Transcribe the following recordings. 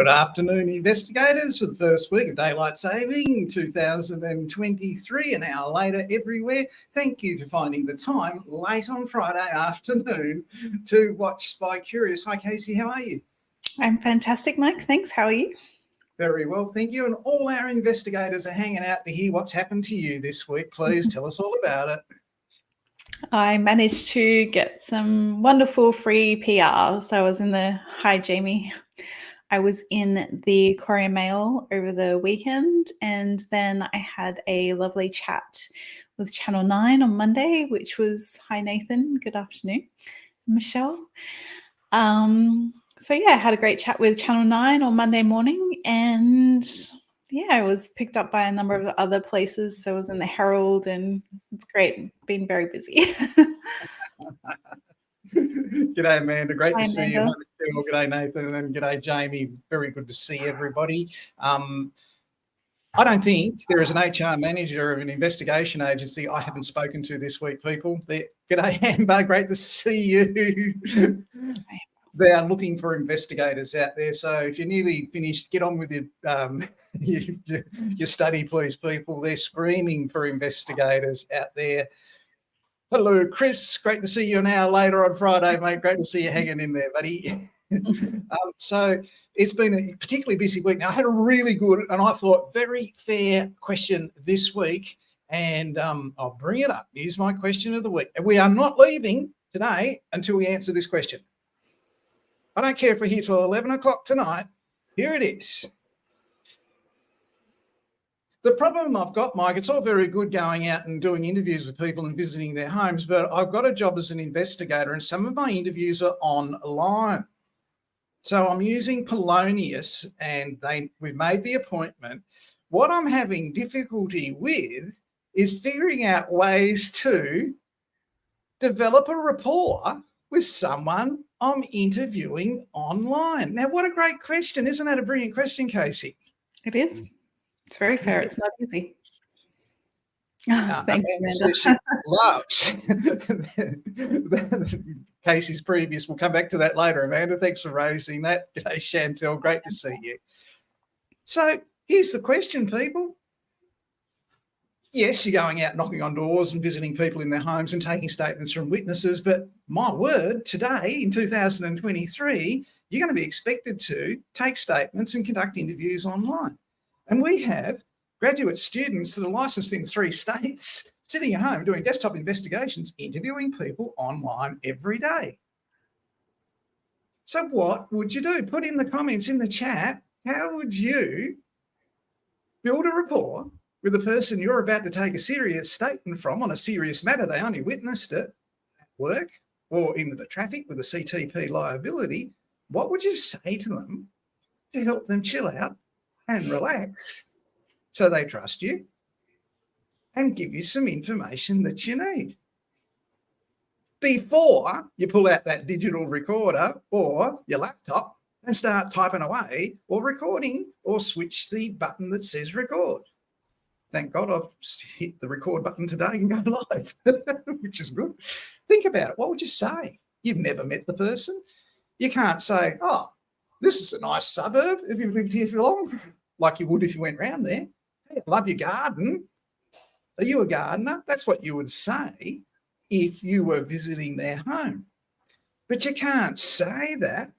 Good afternoon, investigators, for the first week of Daylight Saving 2023, an hour later everywhere. Thank you for finding the time late on Friday afternoon to watch Spy Curious. Hi, Casey, how are you? I'm fantastic, Mike. Thanks. How are you? Very well, thank you. And all our investigators are hanging out to hear what's happened to you this week. Please tell us all about it. I managed to get some wonderful free PR. So I was in the, hi, Jamie. I was in the Courier Mail over the weekend, and then I had a lovely chat with Channel 9 on Monday, which was, hi, Nathan. Good afternoon, Michelle. So yeah, I had a great chat with Channel 9 on Monday morning, and yeah, I was picked up by a number of other places. So I was in the Herald, and it's great. Been very busy. G'day, Amanda. Great to see you. Amanda. G'day, Nathan, and g'day, Jamie. Very good to see everybody. I don't think there is an HR manager of an investigation agency I haven't spoken to this week, people. G'day, Amber. Great to see you. They are looking for investigators out there. So if you're nearly finished, get on with your study, please, people. They're screaming for investigators out there. Hello, Chris. Great to see you an hour later on Friday, mate. Great to see you hanging in there, buddy. So it's been a particularly busy week. Now, I had a really good and I thought very fair question this week, and I'll bring it up. Here's my question of the week. We are not leaving today until we answer this question. I don't care if we're here till 11 o'clock tonight. Here it is. The problem I've got, Mike, it's all very good going out and doing interviews with people and visiting their homes, but I've got a job as an investigator and some of my interviews are online. So I'm using Polonius and we've made the appointment. What I'm having difficulty with is figuring out ways to develop a rapport with someone I'm interviewing online. Now, what a great question. Isn't that a brilliant question, Casey? It is. It's very fair. It's not easy. Thanks, Amanda. She loves Casey's previous. We'll come back to that later, Amanda. Thanks for raising that. G'day, Chantel. Great to see you. So here's the question, people. Yes, you're going out knocking on doors and visiting people in their homes and taking statements from witnesses, but my word, today in 2023, you're going to be expected to take statements and conduct interviews online. And we have graduate students that are licensed in 3 states sitting at home doing desktop investigations, interviewing people online every day. So what would you do? Put in the comments in the chat, how would you build a rapport with the person you're about to take a serious statement from on a serious matter? They only witnessed it at work or in the traffic with a CTP liability. What would you say to them to help them chill out and relax so they trust you and give you some information that you need before you pull out that digital recorder or your laptop and start typing away or recording or switch the button that says record? Thank God I've hit the record button today and go live, which is good. Think about it. What would you say? You've never met the person. You can't say, oh, this is a nice suburb if you've lived here for long, like you would if you went round there. Hey, I love your garden. Are you a gardener? That's what you would say if you were visiting their home. But you can't say that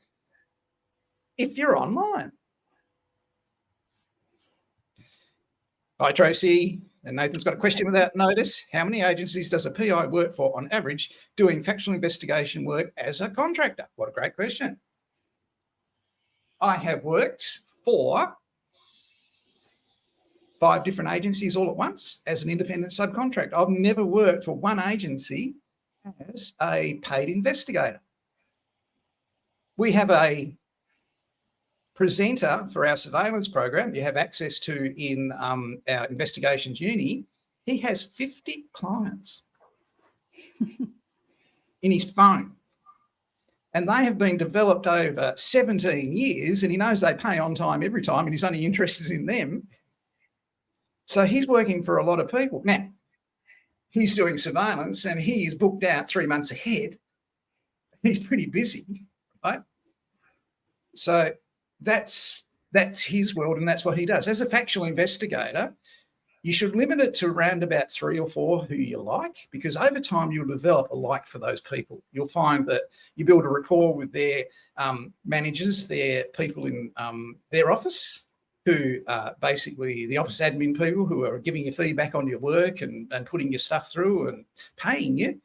if you're online. Hi, Tracy. And Nathan's got a question without notice. How many agencies does a PI work for on average doing factual investigation work as a contractor? What a great question. I have worked for 5 different agencies all at once as an independent subcontractor. I've never worked for one agency as a paid investigator. We have a presenter for our surveillance program you have access to in our investigations uni. He has 50 clients in his phone, and they have been developed over 17 years, and he knows they pay on time every time, and he's only interested in them. So he's working for a lot of people. Now, he's doing surveillance and he's booked out 3 months ahead. He's pretty busy, right? So that's That's his world and that's what he does. As a factual investigator, you should limit it to around about 3 or 4 who you like, because over time you'll develop a like for those people. You'll find that you build a rapport with their managers, their people in their office, who are basically the office admin people who are giving you feedback on your work and putting your stuff through and paying you.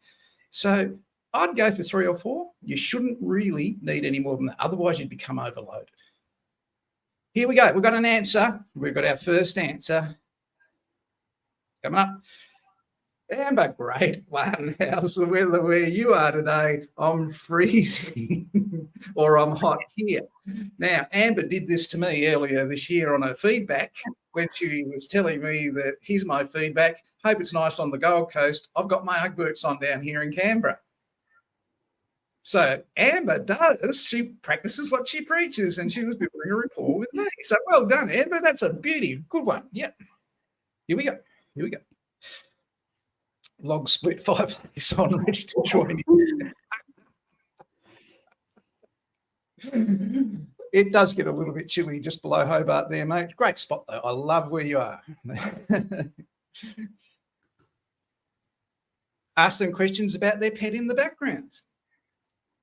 So I'd go for 3 or 4. You shouldn't really need any more than that. Otherwise, you'd become overloaded. Here we go. We've got an answer. We've got our first answer coming up. Amber, great one. How's the weather where you are today? I'm freezing or I'm hot here. Now, Amber did this to me earlier this year on her feedback when she was telling me that here's my feedback. Hope it's nice on the Gold Coast. I've got my Ugworks on down here in Canberra. So Amber does, she practices what she preaches, and she was building a rapport with me. So well done, Amber. That's a beauty. Good one. Yep. Here we go. Here we go. Log split fireplace on, ready to join you. It does get a little bit chilly just below Hobart there, mate. Great spot, though. I love where you are. Ask them questions about their pet in the background.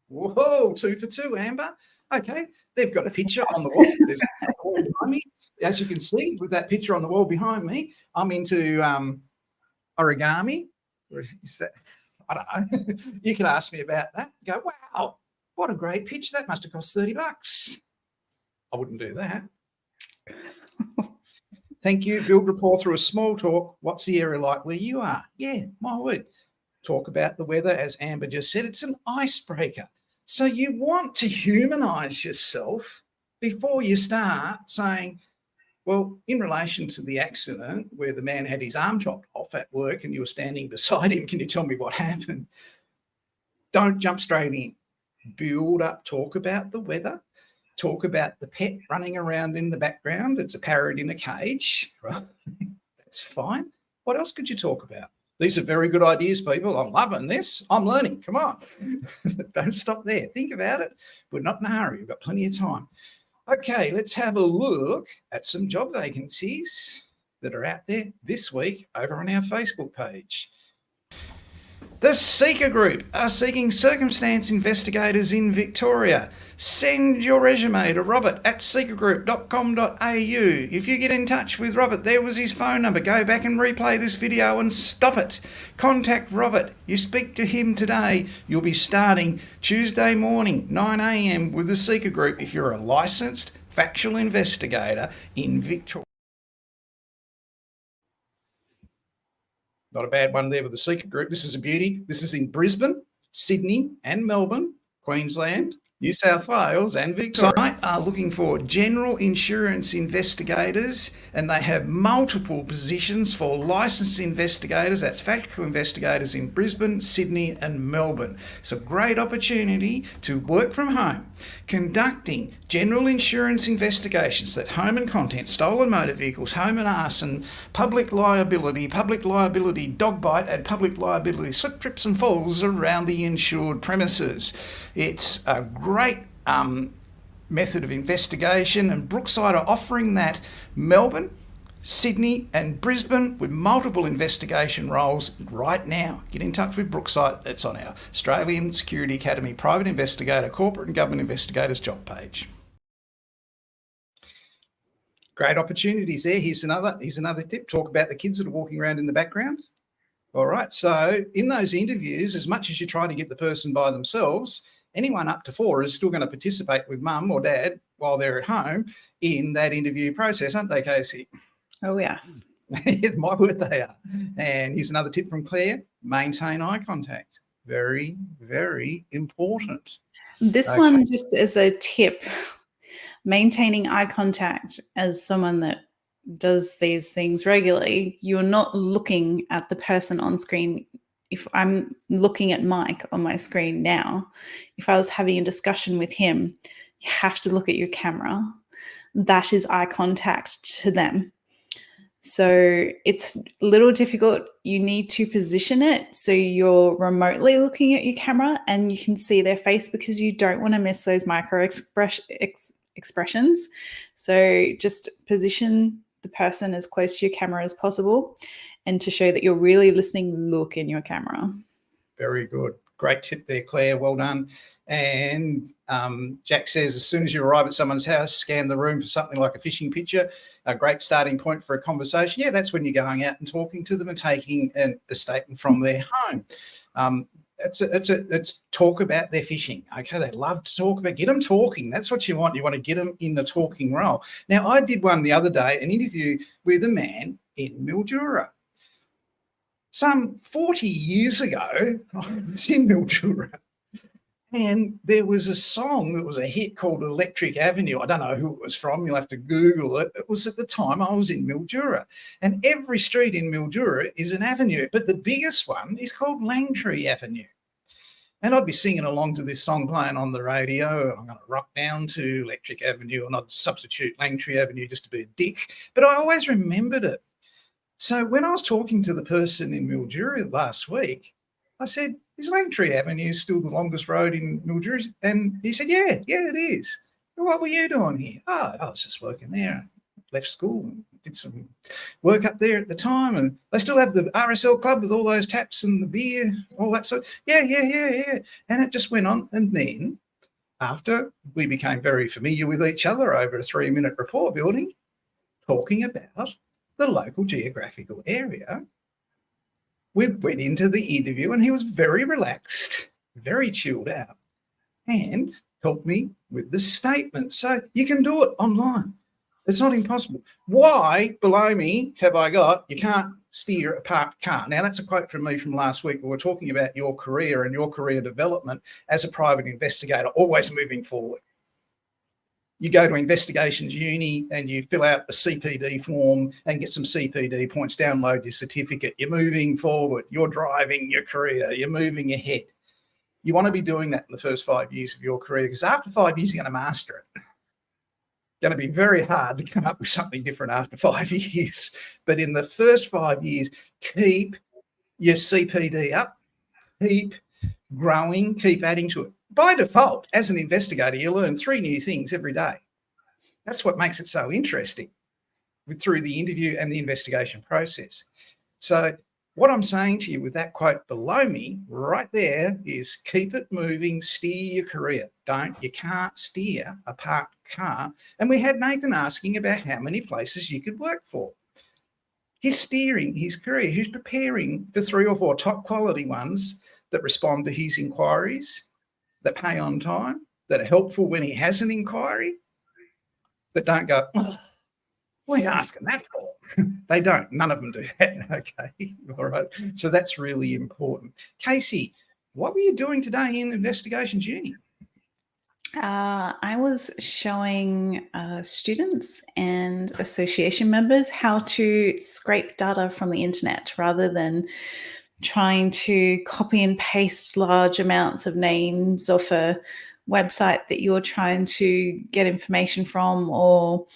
Whoa, 2 for 2, Amber. Okay, they've got a picture on the wall. There's a wall behind me. As you can see, with that picture on the wall behind me, I'm into origami. Is that, I don't know. You can ask me about that. Go, wow, what a great picture. That must have cost $30. I wouldn't do that. Thank you. Build rapport through a small talk. What's the area like where you are? Yeah, my word. Talk about the weather, as Amber just said. It's an icebreaker. So you want to humanize yourself before you start saying, well, in relation to the accident where the man had his arm chopped off at work and you were standing beside him, can you tell me what happened? Don't jump straight in. Build up, talk about the weather, talk about the pet running around in the background. It's a parrot in a cage, right? That's fine. What else could you talk about? These are very good ideas, people. I'm loving this. I'm learning. Come on. Don't stop there. Think about it. We're not in a hurry. We've got plenty of time. Okay, let's have a look at some job vacancies that are out there this week over on our Facebook page. The Seeker Group are seeking circumstance investigators in Victoria. Send your resume to robert@seekergroup.com.au. If you get in touch with Robert, there was his phone number. Go back and replay this video and stop it. Contact Robert. You speak to him today. You'll be starting Tuesday morning, 9 a.m. with the Seeker Group if you're a licensed factual investigator in Victoria. Not a bad one there with the Seeker Group. This is a beauty. This is in Brisbane, Sydney and Melbourne, Queensland, New South Wales and Victoria. Site are looking for general insurance investigators, and they have multiple positions for licensed investigators. That's factual investigators in Brisbane, Sydney and Melbourne. It's a great opportunity to work from home, conducting general insurance investigations that home and content, stolen motor vehicles, home and arson, public liability dog bite and public liability slip, trips and falls around the insured premises. It's a great method of investigation, and Brookside are offering that. Melbourne, Sydney and Brisbane with multiple investigation roles right now. Get in touch with Brookside. It's on our Australian Security Academy Private Investigator, Corporate and Government Investigators job page. Great opportunities there. Here's another tip. Talk about the kids that are walking around in the background. All right. So in those interviews, as much as you try to get the person by themselves, anyone up to 4 is still going to participate with mum or dad while they're at home in that interview process, aren't they, Casey? Oh, yes. My word, they are. And here's another tip from Claire. Maintain eye contact. Very, very important. This one, just as a tip, maintaining eye contact as someone that does these things regularly, you're not looking at the person on screen. If I'm looking at Mike on my screen now, if I was having a discussion with him, you have to look at your camera. That is eye contact to them. So it's a little difficult. You need to position it so you're remotely looking at your camera and you can see their face, because you don't want to miss those micro expressions. So just position the person as close to your camera as possible, and to show that you're really listening, look in your camera. Very good. Great tip there, Claire. Well done. And Jack says, as soon as you arrive at someone's house, scan the room for something like a fishing picture. A great starting point for a conversation. Yeah, that's when you're going out and talking to them and taking a statement from their home. It's talk about their fishing. Okay, they love to talk about, get them talking. That's what you want. You want to get them in the talking role. Now, I did one the other day, an interview with a man in Mildura. Some 40 years ago, I was in Mildura, and there was a song that was a hit called Electric Avenue. I don't know who it was from. You'll have to Google it. It was at the time I was in Mildura, and every street in Mildura is an avenue, but the biggest one is called Langtree Avenue. And I'd be singing along to this song playing on the radio. I'm going to rock down to Electric Avenue, and I'd substitute Langtree Avenue just to be a dick. But I always remembered it. So when I was talking to the person in Mildura last week, I said, is Langtree Avenue still the longest road in Mildura? And he said, yeah, it is. What were you doing here? Oh, I was just working there. Left school and did some work up there at the time. And they still have the RSL club with all those taps and the beer, all that sort. Yeah. And it just went on. And then after we became very familiar with each other over a 3-minute rapport building, talking about the local geographical area, we went into the interview and he was very relaxed, very chilled out, and helped me with the statement. So you can do it online. It's not impossible. Why, below me, have I got, you can't steer a parked car? Now, that's a quote from me from last week. We were talking about your career and your career development as a private investigator, always moving forward. You go to investigations uni and you fill out a CPD form and get some CPD points, download your certificate. You're moving forward. You're driving your career. You're moving ahead. You want to be doing that in the first 5 years of your career, because after 5 years, you're going to master it. It's going to be very hard to come up with something different after 5 years. But in the first 5 years, keep your CPD up, keep growing, keep adding to it. By default, as an investigator, you learn 3 new things every day. That's what makes it so interesting through the interview and the investigation process. So what I'm saying to you with that quote below me right there is keep it moving, steer your career. You can't steer a parked car. And we had Nathan asking about how many places you could work for. He's steering his career. He's preparing for 3 or 4 top quality ones that respond to his inquiries, that pay on time, that are helpful when he has an inquiry, that don't go, oh, what are you asking that for? They don't. None of them do that. Okay. All right. So that's really important. Casey, what were you doing today in Investigations Uni? I was showing students and association members how to scrape data from the internet rather than trying to copy and paste large amounts of names off a website that you're trying to get information from, or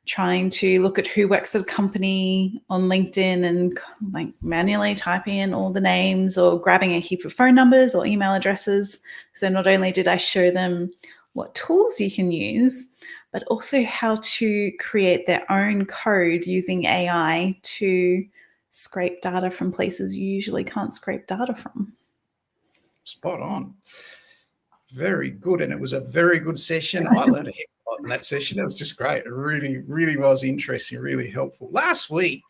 trying to look at who works at a company on LinkedIn and like manually typing in all the names, or grabbing a heap of phone numbers or email addresses. So not only did I show them what tools you can use, but also how to create their own code using AI to scrape data from places you usually can't scrape data from. Spot on. Very good. And it was a very good session. I learned a heck of a lot in that session. It was just great. It really, really was interesting, really helpful. Last week,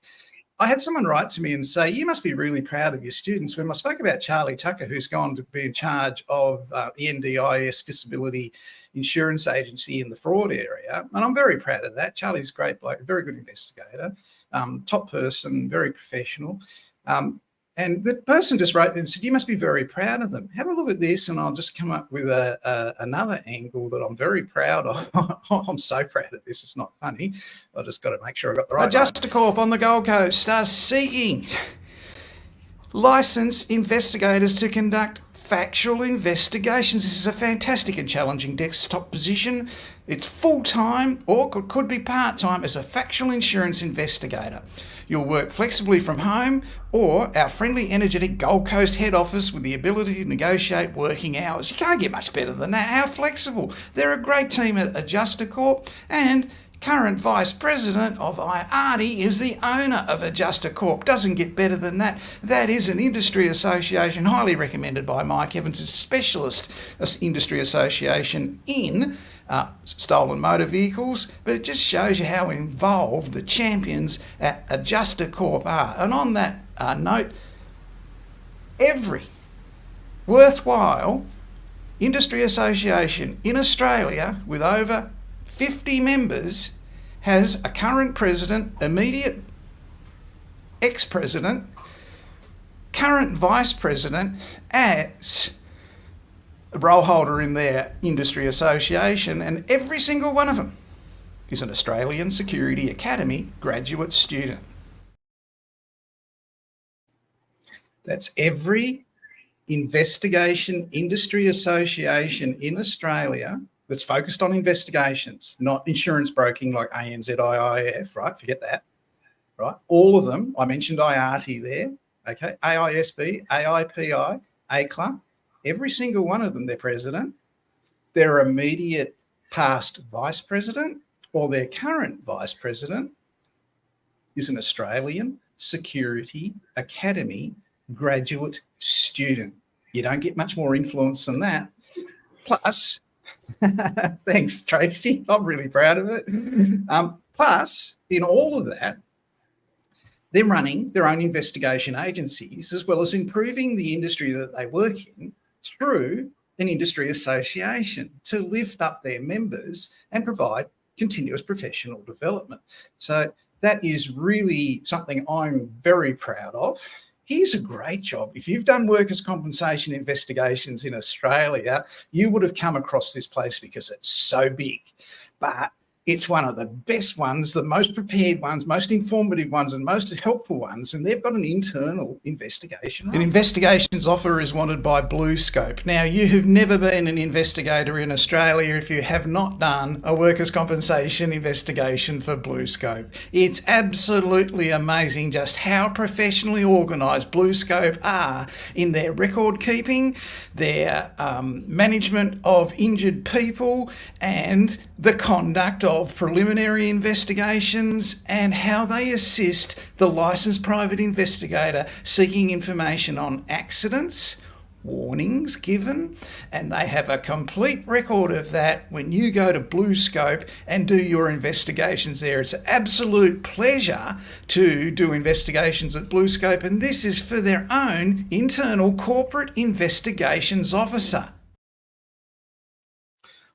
I had someone write to me and say, you must be really proud of your students. When I spoke about Charlie Tucker, who's gone to be in charge of the NDIS Disability Insurance Agency in the fraud area, and I'm very proud of that. Charlie's a great bloke, a very good investigator, top person, very professional. And the person just wrote and said, you must be very proud of them. Have a look at this, and I'll just come up with another angle that I'm very proud of. I'm so proud of this. It's not funny. I just got to make sure I got the right Adjuster Corp on the Gold Coast are seeking licensed investigators to conduct factual investigations. This is a fantastic and challenging desktop position. It's full-time or could be part-time as a factual insurance investigator. You'll work flexibly from home or our friendly, energetic Gold Coast head office with the ability to negotiate working hours. You can't get much better than that. How flexible. They're a great team at Adjuster Corp, and current Vice President of IARTI is the owner of Adjuster Corp. Doesn't get better than that. That is an industry association highly recommended by Mike Evans, a specialist industry association in stolen motor vehicles, but it just shows you how involved the champions at Adjuster Corp are. And on that note, every worthwhile industry association in Australia with over 50 members has a current president, immediate ex-president, current vice president as a role holder in their industry association, and every single one of them is an Australian Security Academy graduate student. That's every investigation industry association in Australia that's focused on investigations, not insurance broking like ANZIIF, right? Forget that, right? All of them, I mentioned IARTI there, okay? AISB, AIPI, ACLA, every single one of them, their president, their immediate past vice president or their current vice president is an Australian Security Academy graduate student. You don't get much more influence than that. Plus, thanks, Tracy. I'm really proud of it. Plus, in all of that, they're running their own investigation agencies as well as improving the industry that they work in through an industry association to lift up their members and provide continuous professional development. So that is really something I'm very proud of. Here's a great job. If you've done workers' compensation investigations in Australia, you would have come across this place because it's so big. But it's one of the best ones, the most prepared ones, most informative ones, and most helpful ones. And they've got an internal investigation. An investigations officer is wanted by BlueScope. Now, you have never been an investigator in Australia if you have not done a workers' compensation investigation for BlueScope. It's absolutely amazing just how professionally organised BlueScope are in their record keeping, their management of injured people, and the conduct of preliminary investigations, and how they assist the licensed private investigator seeking information on accidents, warnings given, and they have a complete record of that when you go to BlueScope and do your investigations there. It's an absolute pleasure to do investigations at BlueScope, and this is for their own internal corporate investigations officer.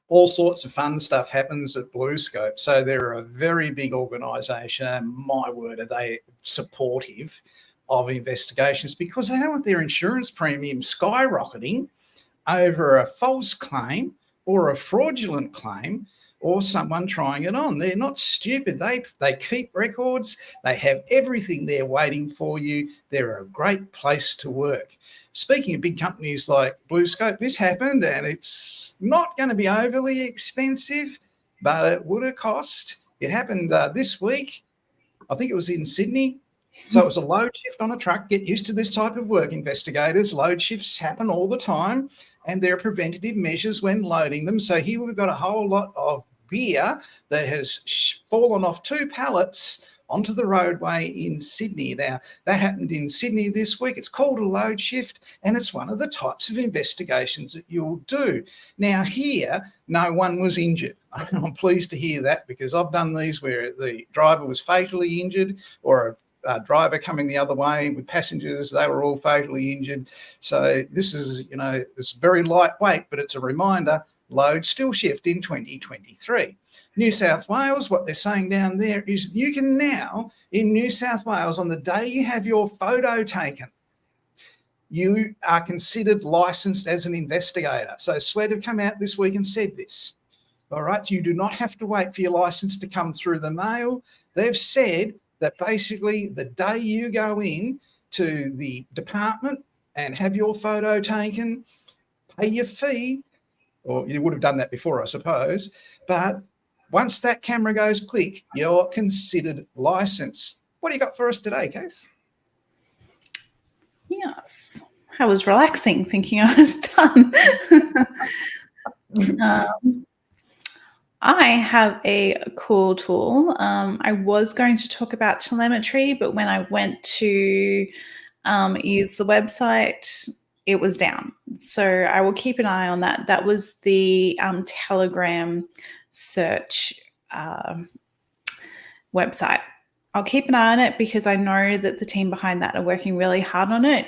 All sorts of fun stuff happens at BlueScope. So they're a very big organisation, and my word, are they supportive of investigations, because they don't want their insurance premium skyrocketing over a false claim or a fraudulent claim or someone trying it on. They're not stupid. They keep records. They have everything there waiting for you. They're a great place to work. Speaking of big companies like BlueScope, this happened, and it's not going to be overly expensive, but it would have cost. It happened this week. I think it was in Sydney. So it was a load shift on a truck. Get used to this type of work, investigators. Load shifts happen all the time, and there are preventative measures when loading them. So here we've got a whole lot of beer that has fallen off 2 pallets onto the roadway in Sydney. Now, that happened in Sydney this week. It's called a load shift, and it's one of the types of investigations that you'll do. Now, here, no one was injured. I'm pleased to hear that, because I've done these where the driver was fatally injured, or a driver coming the other way with passengers, they were all fatally injured. So this is, it's very lightweight, but it's a reminder, load still shift in 2023. New South Wales, what they're saying down there is you can now, in New South Wales, on the day you have your photo taken, you are considered licensed as an investigator. So SLED have come out this week and said this. All right, so you do not have to wait for your license to come through the mail. They've said that basically the day you go in to the department and have your photo taken, pay your fee, or you would have done that before, I suppose. But once that camera goes click, you're considered licensed. What do you got for us today, Case? Yes. I was relaxing, thinking I was done. I have a cool tool. I was going to talk about telemetry, but when I went to use the website, it was down. So I will keep an eye on that. That was the Telegram search website. I'll keep an eye on it because I know that the team behind that are working really hard on it.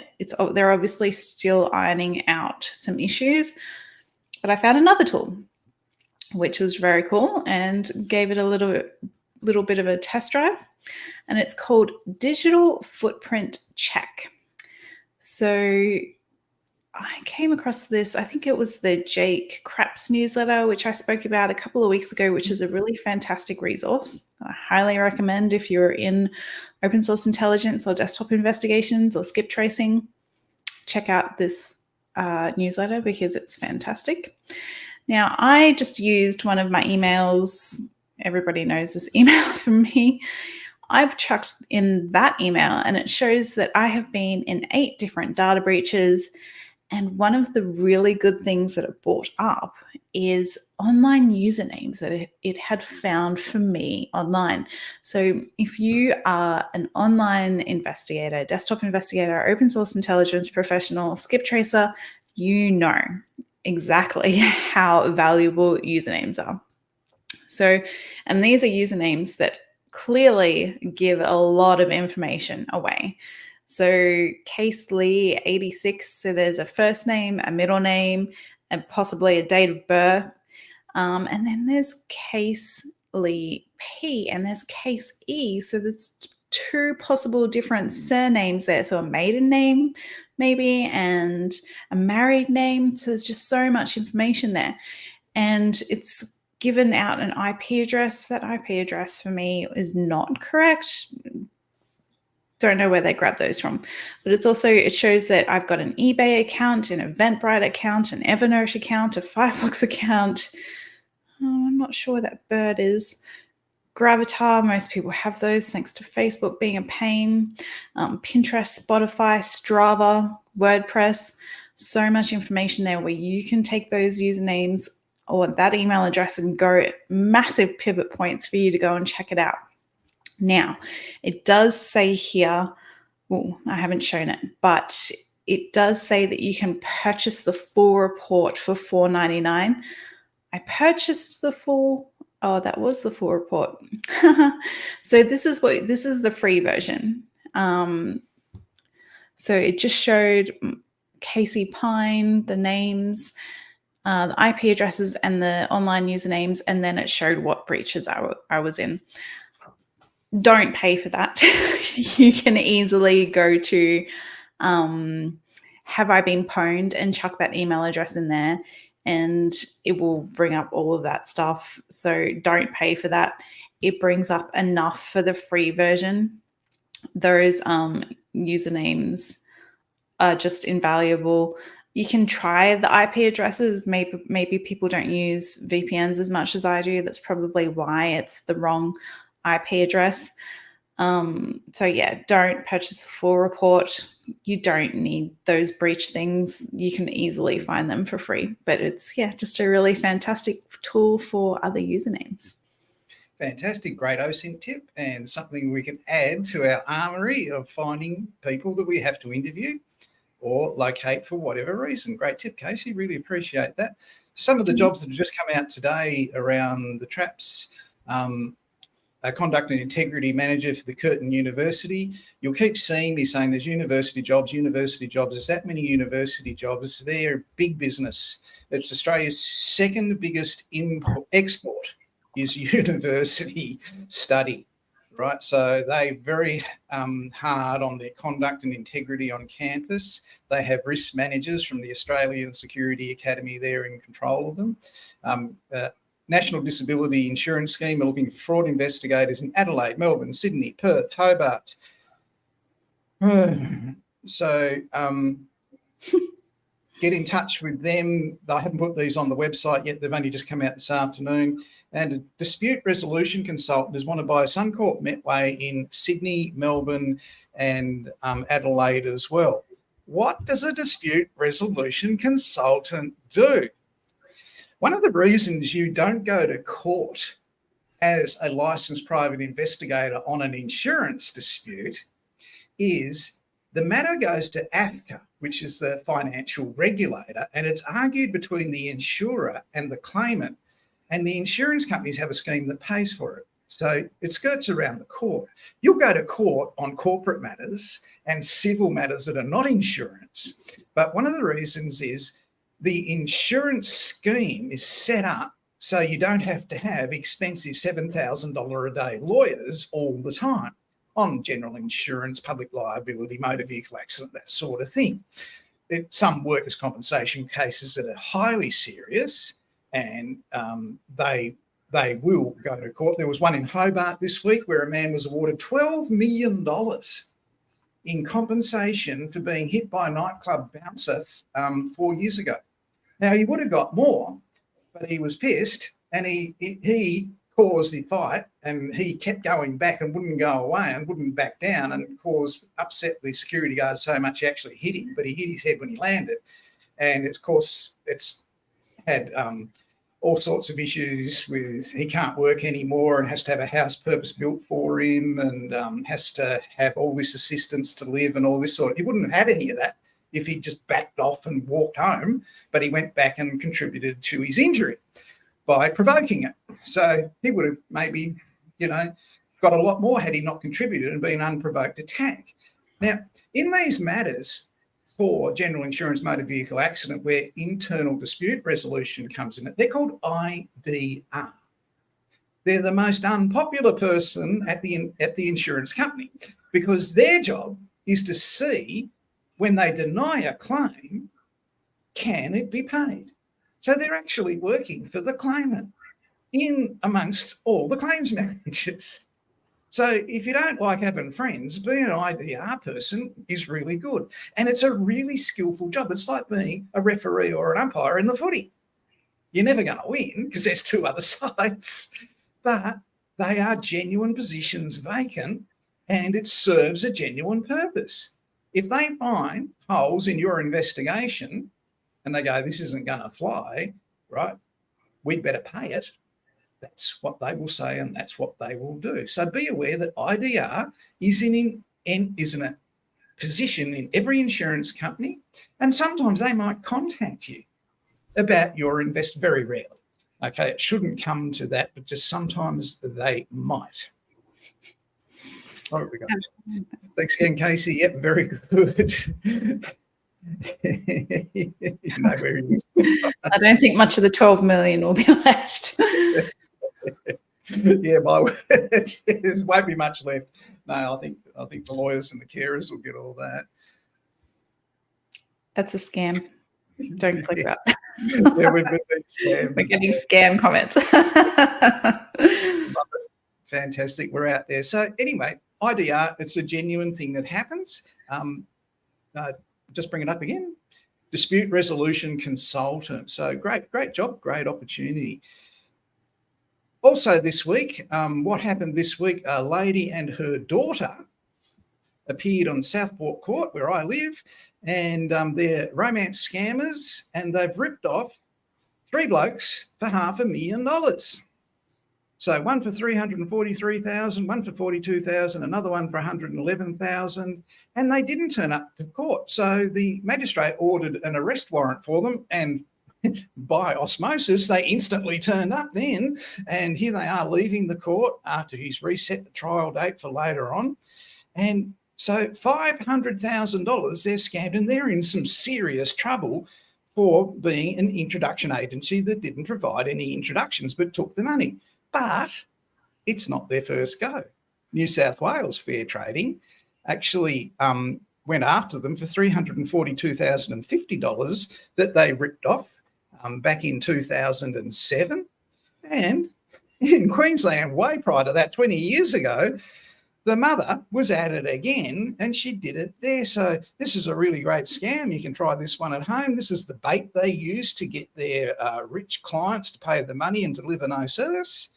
They're obviously still ironing out some issues, but I found another tool, which was very cool, and gave it a little bit of a test drive. And it's called Digital Footprint Check. So I came across this, I think it was the Jake Craps newsletter, which I spoke about a couple of weeks ago, which is a really fantastic resource. I highly recommend if you're in open source intelligence or desktop investigations or skip tracing, check out this newsletter because it's fantastic. Now, I just used one of my emails. Everybody knows this email from me. I've chucked in that email and it shows that I have been in 8 different data breaches. And one of the really good things that it brought up is online usernames that it had found for me online. So if you are an online investigator, desktop investigator, open source intelligence professional, skip tracer, you know exactly how valuable usernames are. So, and these are usernames that clearly give a lot of information away. So Case Lee 86, so there's a first name, a middle name, and possibly a date of birth. And then there's Case Lee P and there's Case E. So there's 2 possible different surnames there. So a maiden name maybe and a married name. So there's just so much information there. And it's given out an IP address. That IP address for me is not correct. Don't know where they grabbed those from, but it shows that I've got an eBay account, an Eventbrite account, an Evernote account, a Firefox account. I'm not sure where that bird is. Gravatar, most people have those thanks to Facebook being a pain. Pinterest, Spotify, Strava, WordPress, so much information there where you can take those usernames or that email address and go massive pivot points for you to go and check it out. Now, it does say here, I haven't shown it, but it does say that you can purchase the full report for $4.99. I purchased the full, that was the full report. So this is the free version. So it just showed Casey Pyne, the names, the IP addresses and the online usernames, and then it showed what breaches I was in. Don't pay for that. You can easily go to have I been pwned and chuck that email address in there and it will bring up all of that stuff. So don't pay for that. It brings up enough for the free version. Those usernames are just invaluable. You can try the IP addresses. Maybe people don't use VPNs as much as I do. That's probably why it's the wrong IP address. So yeah, don't purchase a full report. You don't need those breach things. You can easily find them for free, but it's just a really fantastic tool for other usernames. Fantastic, great OSINT tip, and something we can add to our armory of finding people that we have to interview or locate for whatever reason. Great tip, Casey, really appreciate that. Some of the jobs that have just come out today around the traps, a conduct and integrity manager for the Curtin University. You'll keep seeing me saying there's university jobs. There's that many university jobs. They're big business. It's Australia's second biggest export is university study, right? So they're very hard on their conduct and integrity on campus. They have risk managers from the Australian Security Academy there in control of them. National Disability Insurance Scheme are looking for fraud investigators in Adelaide, Melbourne, Sydney, Perth, Hobart. So get in touch with them. I haven't put these on the website yet. They've only just come out this afternoon. And a dispute resolution consultant is wanted by Suncorp Metway in Sydney, Melbourne, and Adelaide as well. What does a dispute resolution consultant do? One of the reasons you don't go to court as a licensed private investigator on an insurance dispute is the matter goes to AFCA, which is the financial regulator, and it's argued between the insurer and the claimant, and the insurance companies have a scheme that pays for it. So it skirts around the court. You'll go to court on corporate matters and civil matters that are not insurance. But one of the reasons is the insurance scheme is set up so you don't have to have expensive $7,000 a day lawyers all the time on general insurance, public liability, motor vehicle accident, that sort of thing. Some workers' compensation cases that are highly serious, and they will go to court. There was one in Hobart this week where a man was awarded $12 million in compensation for being hit by a nightclub bouncer 4 years ago. Now, he would have got more, but he was pissed, and he caused the fight, and he kept going back and wouldn't go away and wouldn't back down, and upset the security guard so much he actually hit him, but he hit his head when he landed. And of course, it's had all sorts of issues with he can't work anymore and has to have a house purpose built for him, and has to have all this assistance to live and all this sort of. He wouldn't have had any of that if he just backed off and walked home, but he went back and contributed to his injury by provoking it. So he would have maybe, got a lot more had he not contributed and been unprovoked attack. Now, in these matters for general insurance motor vehicle accident where internal dispute resolution comes in, they're called IDR. They're the most unpopular person at the insurance company, because their job is to see when they deny a claim, can it be paid? So they're actually working for the claimant in amongst all the claims managers. So if you don't like having friends, being an IDR person is really good. And it's a really skillful job. It's like being a referee or an umpire in the footy. You're never going to win because there's two other sides, but they are genuine positions vacant, and it serves a genuine purpose. If they find holes in your investigation and they go, this isn't going to fly, right, we'd better pay it, that's what they will say, and that's what they will do. So be aware that IDR is in a position in every insurance company, and sometimes they might contact you about your invest, very rarely. Okay, it shouldn't come to that, but just sometimes they might. All right, we go. Thanks again, Casey. Yep, very good. You know where he is. I don't think much of the 12 million will be left. Yeah, my word, there won't be much left. No, I think the lawyers and the carers will get all that. That's a scam. Don't click that. Yeah, we've been scammed. We're getting scam comments. Love it. Fantastic. We're out there. So anyway, IDR, it's a genuine thing that happens. Just bring it up again. Dispute resolution consultant. So great job, great opportunity. Also this week, what happened this week, a lady and her daughter appeared on Southport Court, where I live, and they're romance scammers, and they've ripped off 3 blokes for $500,000. So one for $343,000, one for $42,000, another one for $111,000, and they didn't turn up to court. So the magistrate ordered an arrest warrant for them, and by osmosis, they instantly turned up then, and here they are leaving the court after he's reset the trial date for later on. And so $500,000 they're scammed, and they're in some serious trouble for being an introduction agency that didn't provide any introductions but took the money. But it's not their first go. New South Wales Fair Trading actually went after them for $342,050 that they ripped off back in 2007. And in Queensland, way prior to that, 20 years ago, the mother was at it again, and she did it there. So this is a really great scam. You can try this one at home. This is the bait they use to get their rich clients to pay the money and deliver no service.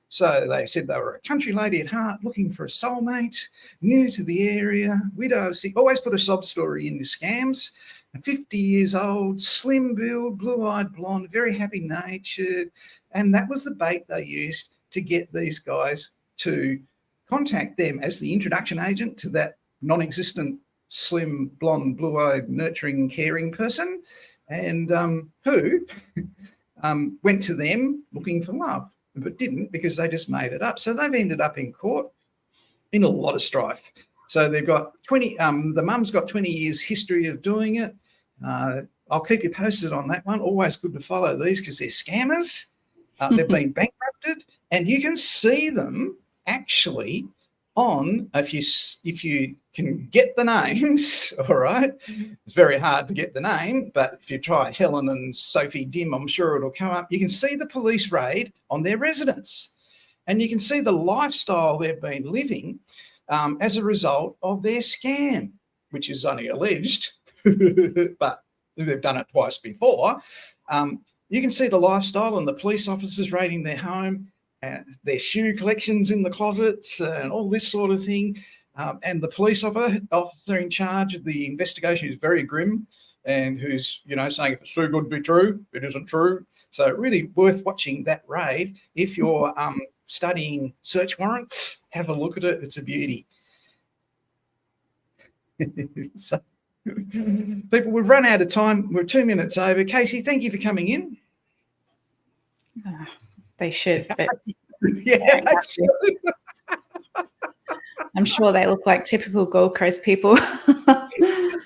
So they said they were a country lady at heart, looking for a soulmate, new to the area, widow, sick. Always put a sob story in your scams. 50 years old, slim build, blue-eyed blonde, very happy-natured. And that was the bait they used to get these guys to contact them as the introduction agent to that non-existent, slim, blonde, blue-eyed, nurturing, caring person, and who went to them looking for love, but didn't, because they just made it up. So they've ended up in court in a lot of strife. So they've got 20, the mum's got 20 years history of doing it. I'll keep you posted on that one. Always good to follow these because they're scammers. They've been bankrupted, and you can see them actually on, if you can get the names, all right. It's very hard to get the name, but if you try Helen and Sophie Dim, I'm sure it'll come up. You can see the police raid on their residence, and you can see the lifestyle they've been living as a result of their scam, which is only alleged, but they've done it twice before. You can see the lifestyle and the police officers raiding their home and their shoe collections in the closets and all this sort of thing. And the police officer in charge of the investigation is very grim, and who's, saying if it's too good to be true, it isn't true. So really worth watching that raid. If you're studying search warrants, have a look at it. It's a beauty. So, people, we've run out of time. We're 2 minutes over. Casey, thank you for coming in. They should, but yeah, they should. I'm sure they look like typical Gold Coast people.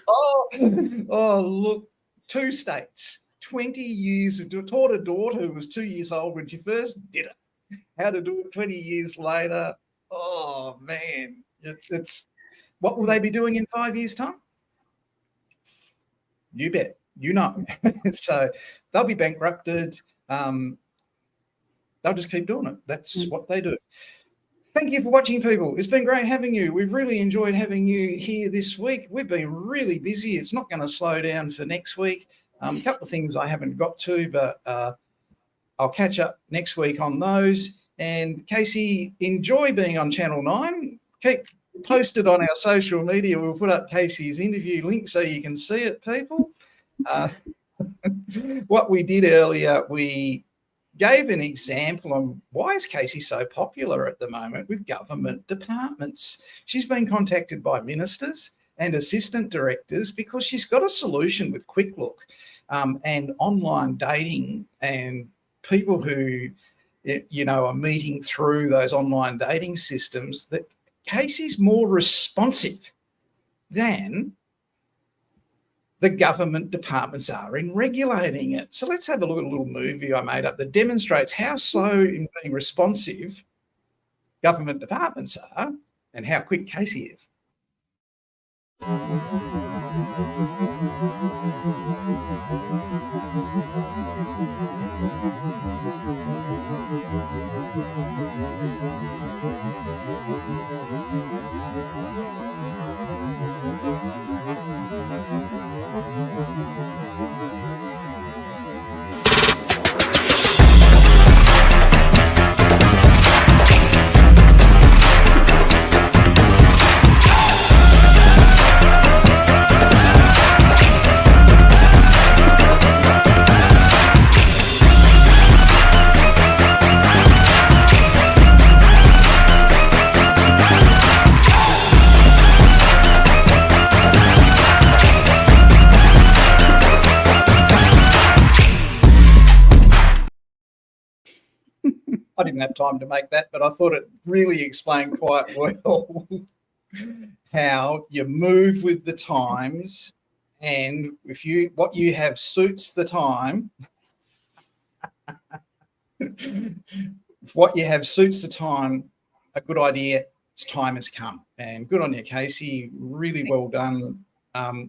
oh, look, 2 states, 20 years, taught a daughter who was 2 years old when she first did it, how to do it 20 years later. Oh, man, it's what will they be doing in 5 years' time? You bet, So they'll be bankrupted. They'll just keep doing it. That's what they do. Thank you for watching, people. It's been great having you. We've really enjoyed having you here this week. We've been really busy. It's not going to slow down for next week. A couple of things I haven't got to, but I'll catch up next week on those. And Casey, enjoy being on Channel 9. Keep posted on our social media. We'll put up Casey's interview link so you can see it, people. What we did earlier, we gave an example on why is Casey so popular at the moment with government departments. She's been contacted by ministers and assistant directors because she's got a solution with Quick Look and online dating, and people who are meeting through those online dating systems, that Casey's more responsive than the government departments are in regulating it. So let's have a look at a little movie I made up that demonstrates how slow in being responsive government departments are and how quick Casey is. I didn't have time to make that, but I thought it really explained quite well how you move with the times, and if what you have suits the time. What you have suits the time. A good idea. Its time has come, and good on you, Casey. Really well done.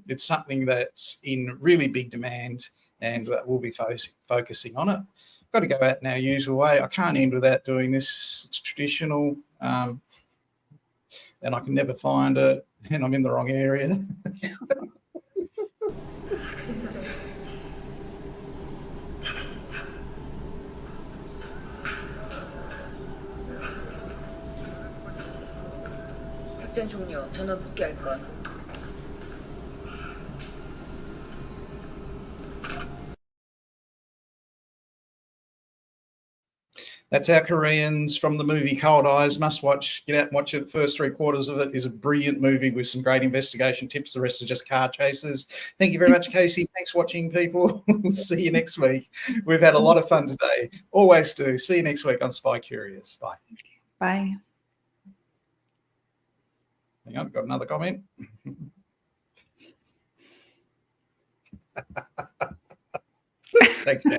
It's something that's in really big demand, and we'll be focusing on it. Got to go out in our usual way. I can't end without doing this. It's traditional. and I can never find it, and I'm in the wrong area. 작전 종료. 전원 복귀할 것. That's our Koreans from the movie Cold Eyes. Must watch. Get out and watch it. The first 3/4 of it is a brilliant movie with some great investigation tips. The rest are just car chases. Thank you very much, Casey. Thanks for watching, people. We'll see you next week. We've had a lot of fun today. Always do. See you next week on Spy Curious. Bye. Bye. Hang on, got another comment. Thank you.